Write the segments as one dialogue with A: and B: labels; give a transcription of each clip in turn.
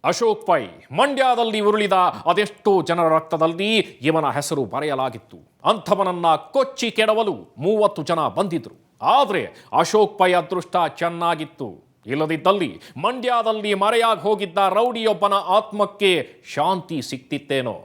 A: Ashok pi ಮಂಡ್ಯದಲ್ಲಿ ಉರುಳಿದ ಅದೆಷ್ಟೋ ಜನರ ರಕ್ತದಲ್ಲಿ ಇವನ ಹೆಸರು ಬರೆಯಲಾಗಿತ್ತು. ಅಂಥವನನ್ನ ಕೊಚ್ಚಿ ಕೆಡವಲು 30 ಜನ ಬಂದಿದ್ರು. ಆದರೆ ಅಶೋಕ್ ಪೈ ಅದೃಷ್ಟ ಚೆನ್ನಾಗಿತ್ತು. ಇಲ್ಲದಿದ್ದಲ್ಲಿ ಮಂಡ್ಯದಲ್ಲಿ ಮರೆಯಾಗಿ ಹೋಗಿದ್ದ ರೌಡಿಯೊಬ್ಬನ ಆತ್ಮಕ್ಕೆ ಶಾಂತಿ ಸಿಕ್ತಿತ್ತೇನೋ.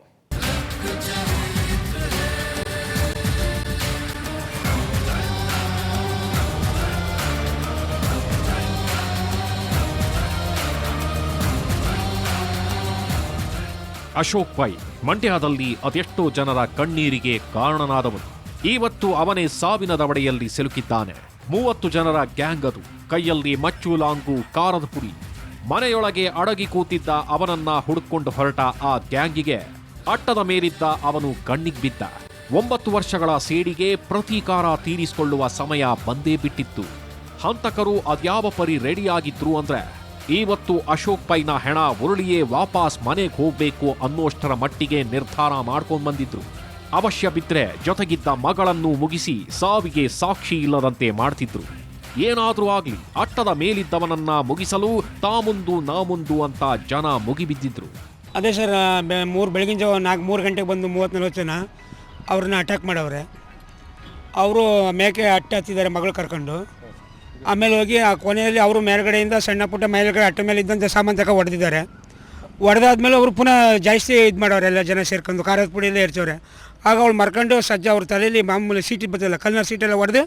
A: ಅಶೋಕ್ ಪೈ ಮಂಡ್ಯದಲ್ಲಿ ಅದೆಷ್ಟೋ ಜನರ ಕಣ್ಣೀರಿಗೆ ಕಾರಣನಾದವನು. ಇವತ್ತು ಅವನೇ ಸಾವಿನ ದವಡೆಯಲ್ಲಿ ಸಿಲುಕಿದ್ದಾನೆ. 30 ಜನರ ಗ್ಯಾಂಗ್ ಅದು. ಕೈಯಲ್ಲಿ ಮಚ್ಚು ಲಾಂಗು, ಕಾರದ ಪುಡಿ. ಮನೆಯೊಳಗೆ ಅಡಗಿ ಕೂತಿದ್ದ ಅವನನ್ನ ಹುಡುಕೊಂಡು ಹೊರಟ ಆ ಗ್ಯಾಂಗಿಗೆ ಅಟ್ಟದ ಮೇಲಿದ್ದ ಅವನು ಕಣ್ಣಿಗೆ ಬಿದ್ದ. 9 ವರ್ಷಗಳ ಸೇಡಿಗೆ ಪ್ರತೀಕಾರ ತೀರಿಸಿಕೊಳ್ಳುವ ಸಮಯ ಬಂದೇ ಬಿಟ್ಟಿತ್ತು. ಹಂತಕರು ಅದ್ಯಾವ ಪರಿ ರೆಡಿಯಾಗಿದ್ರು ಅಂದ್ರೆ ಇವತ್ತು ಅಶೋಕ್ ಪೈನ ಹೆಣ ಉರುಳಿಯೇ ವಾಪಸ್ ಮನೆಗೆ ಹೋಗ್ಬೇಕು ಅನ್ನೋಷ್ಟರ ಮಟ್ಟಿಗೆ ನಿರ್ಧಾರ ಮಾಡ್ಕೊಂಡು ಬಂದಿದ್ರು. ಅವಶ್ಯ ಬಿದ್ರೆ ಜೊತೆಗಿದ್ದ ಮಗಳನ್ನು ಮುಗಿಸಿ ಸಾವಿಗೆ ಸಾಕ್ಷಿ ಇಲ್ಲದಂತೆ ಮಾಡ್ತಿದ್ರು. ಏನಾದ್ರೂ ಆಗ್ಲಿ ಅಟ್ಟದ ಮೇಲಿದ್ದವನನ್ನ ಮುಗಿಸಲು ತಾಮುಂದು ನಾಮುಂದು ಅಂತ ಜನ ಮುಗಿಬಿದ್ದಿದ್ರು.
B: ಅದೇ ಸರ್, ಬೆಳಗಿನ ಜಾವ 3 ಗಂಟೆಗೆ ಬಂದು 30-40 ಜನ ಅವ್ರನ್ನ ಅಟ್ಯಾಕ್ ಮಾಡವ್ರೆ. ಅವರು ಮೇಕೆ ಅಟ್ಟೆ ಹತ್ತಿದ್ದಾರೆ ಮಗಳು ಕರ್ಕೊಂಡು. ಆಮೇಲೆ ಹೋಗಿ ಆ ಕೊನೆಯಲ್ಲಿ ಅವರು ಮೇಲ್ಗಡೆಯಿಂದ ಸಣ್ಣ ಪುಟ್ಟ ಮೇಲ್ಗಡೆ ಅಟ್ಟ ಮೇಲೆ ಇದ್ದಂಥ ಸಾಮಾನು ತಕ ಹೊಡೆದಿದ್ದಾರೆ. ಹೊಡೆದಾದ್ಮೇಲೆ ಅವರು ಪುನಃ ಜಾಸ್ತಿ ಇದು ಮಾಡೋರು, ಎಲ್ಲ ಜನ ಸೇರ್ಕೊಂಡು ಖಾರದ ಪುಡಿಯೆಲ್ಲ ಇರ್ಚವ್ರೆ. ಆಗ ಅವ್ಳು ಮರ್ಕೊಂಡು ಸಜ್ಜ ಅವ್ರ ತಲೆಯಲ್ಲಿ ಮಾಮೂಲಿ ಸೀಟ್ ಬರ್ತಲ್ಲ ಕಲ್ನರ್ ಸೀಟೆಲ್ಲ ಹೊಡೆದು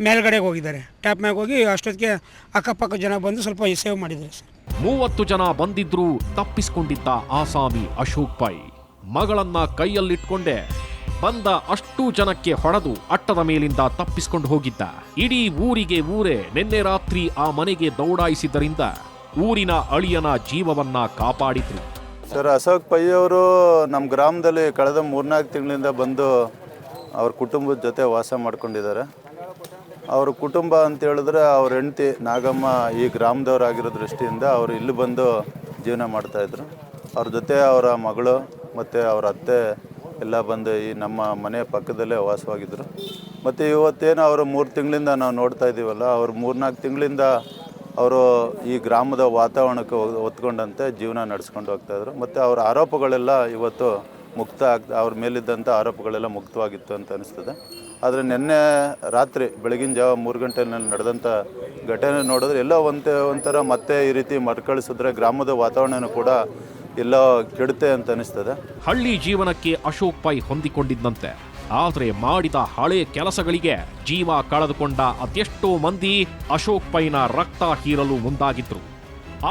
B: ಮೇಲ್ಗಡೆಗೆ ಹೋಗಿದ್ದಾರೆ. ಟ್ಯಾಪ್ ಮ್ಯಾಗ ಹೋಗಿ ಅಷ್ಟೊತ್ತಿಗೆ ಅಕ್ಕಪಕ್ಕ ಜನ ಬಂದು ಸ್ವಲ್ಪ ಸೇವ್ ಮಾಡಿದ್ದಾರೆ ಸರ್.
A: 30 ಜನ ಬಂದಿದ್ರು ತಪ್ಪಿಸಿಕೊಂಡಿದ್ದ ಆಸಾಮಿ ಅಶೋಕ್ ಪೈ ಮಗಳನ್ನ ಕೈಯಲ್ಲಿಟ್ಕೊಂಡೆ ಬಂದ ಅಷ್ಟೂ ಜನಕ್ಕೆ ಹೊಡೆದು ಅಟ್ಟದ ಮೇಲಿಂದ ತಪ್ಪಿಸಿಕೊಂಡು ಹೋಗಿದ್ದ. ಇಡೀ ಊರೇ ನಿನ್ನೆ ರಾತ್ರಿ ಆ ಮನೆಗೆ ದೌಡಾಯಿಸಿದ್ದರಿಂದ ಊರಿನ ಅಳಿಯನ ಜೀವವನ್ನ ಕಾಪಾಡಿದ್ರು.
C: ಸರ್, ಅಶೋಕ್ ಪೈ ಅವರು ನಮ್ಮ ಗ್ರಾಮದಲ್ಲಿ ಕಳೆದ 3-4 ತಿಂಗಳಿಂದ ಬಂದು ಅವ್ರ ಕುಟುಂಬದ ಜೊತೆ ವಾಸ ಮಾಡ್ಕೊಂಡಿದ್ದಾರೆ. ಅವ್ರ ಕುಟುಂಬ ಅಂತ ಹೇಳಿದ್ರೆ ಅವ್ರ ಹೆಂಡತಿ ನಾಗಮ್ಮ ಈ ಗ್ರಾಮದವರಾಗಿರೋ ದೃಷ್ಟಿಯಿಂದ ಅವರು ಇಲ್ಲಿ ಬಂದು ಜೀವನ ಮಾಡ್ತಾಯಿದ್ರು. ಅವ್ರ ಜೊತೆ ಅವರ ಮಗಳು ಮತ್ತು ಅವರ ಅತ್ತೆ ಎಲ್ಲ ಬಂದು ಈ ನಮ್ಮ ಮನೆ ಪಕ್ಕದಲ್ಲೇ ವಾಸವಾಗಿದ್ದರು. ಮತ್ತು ಇವತ್ತೇನು ಅವರು 3 ತಿಂಗಳಿಂದ ನಾವು ನೋಡ್ತಾ ಇದ್ದೀವಲ್ಲ, ಅವರು 3-4 ತಿಂಗಳಿಂದ ಅವರು ಈ ಗ್ರಾಮದ ವಾತಾವರಣಕ್ಕೆ ಹೊತ್ಕೊಂಡಂತೆ ಜೀವನ ನಡೆಸ್ಕೊಂಡು ಹೋಗ್ತಾಯಿದ್ರು. ಮತ್ತು ಅವರ ಆರೋಪಗಳೆಲ್ಲ ಇವತ್ತು ಅವ್ರ ಮೇಲಿದ್ದಂಥ ಆರೋಪಗಳೆಲ್ಲ ಮುಕ್ತವಾಗಿತ್ತು ಅಂತ ಅನಿಸ್ತದೆ. ಆದರೆ ನಿನ್ನೆ ರಾತ್ರಿ ಬೆಳಗಿನ ಜಾವ 3 ಗಂಟೆಯಲ್ಲಿ ನಡೆದಂಥ ಘಟನೆ ನೋಡಿದ್ರೆ ಎಲ್ಲ ಒಂಥರ ಮತ್ತೆ ಈ ರೀತಿ ಮರುಕಳಿಸಿದ್ರೆ ಗ್ರಾಮದ ವಾತಾವರಣನೂ ಕೂಡ ಎಲ್ಲ ಕೆಡುತ್ತೆ ಅಂತ ಅನಿಸ್ತದೆ.
A: ಹಳ್ಳಿ ಜೀವನಕ್ಕೆ ಅಶೋಕ್ ಪೈ ಹೊಂದಿಕೊಂಡಿದ್ದಂತೆ, ಆದರೆ ಮಾಡಿದ ಹಳೆ ಕೆಲಸಗಳಿಗೆ ಜೀವ ಕಳೆದುಕೊಂಡ ಅದೆಷ್ಟೋ ಮಂದಿ ಅಶೋಕ್ ಪೈನ ರಕ್ತ ಹೀರಲು ಮುಂದಾಗಿದ್ರು.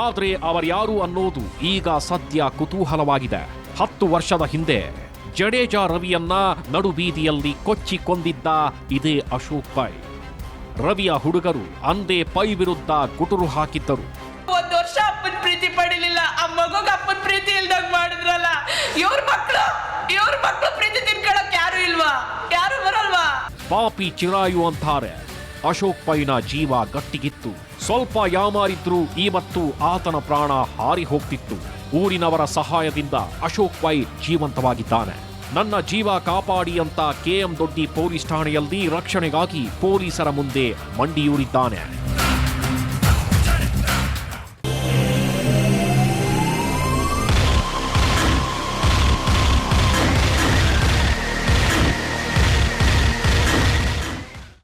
A: ಆದರೆ ಅವರ್ಯಾರು ಅನ್ನೋದು ಈಗ ಸದ್ಯ ಕುತೂಹಲವಾಗಿದೆ. 10 ವರ್ಷದ ಹಿಂದೆ ಜಡೇಜಾ ರವಿಯನ್ನ ನಡುಬೀದಿಯಲ್ಲಿ ಕೊಚ್ಚಿ ಕೊಂದಿದ್ದ ಇದೇ ಅಶೋಕ್ ಪೈ. ರವಿಯ ಹುಡುಗರು ಅಂದೇ ಪೈ ವಿರುದ್ಧ ಗುಟುರು ಹಾಕಿದ್ದರು.
D: 1 ವರ್ಷ ಅಪ್ಪನ ಪ್ರೀತಿ ಪಡಿಲಿಲ್ಲ, ಆ ಮಗುಗೆ ಅಪ್ಪನ ಪ್ರೀತಿ ಇಲ್ದಾಗ ಮಾಡಿದ್ರಲ್ಲ. ಇವ್ರ ಮಕ್ಕಳು ಪ್ರೀತಿ ತಿನ್ಕೊಳಕ್ ಯಾರು ಇಲ್ವಾ? ಯಾರು ಬರಲ್ವಾ?
A: ಪಾಪಿ ಚಿರಾಯು ಅಂತಾರೆ. ಅಶೋಕ್ ಪೈನ ಜೀವ ಗಟ್ಟಿಗಿತ್ತು. ಸ್ವಲ್ಪ ಯಾಮಾರಿದ್ರು ಇವತ್ತು ಆತನ ಪ್ರಾಣ ಹಾರಿ ಹೋಗ್ತಿತ್ತು. ಊರಿನವರ ಸಹಾಯದಿಂದ ಅಶೋಕ್ ಪೈ ಜೀವಂತವಾಗಿದ್ದಾನೆ. ನನ್ನ ಜೀವ ಕಾಪಾಡಿ ಅಂತ KM ದೊಡ್ಡಿ ಪೊಲೀಸ್ ಠಾಣೆಯಲ್ಲಿ ರಕ್ಷಣೆಗಾಗಿ ಪೊಲೀಸರ ಮುಂದೆ ಮಂಡಿಯೂರಿದ್ದಾನೆ.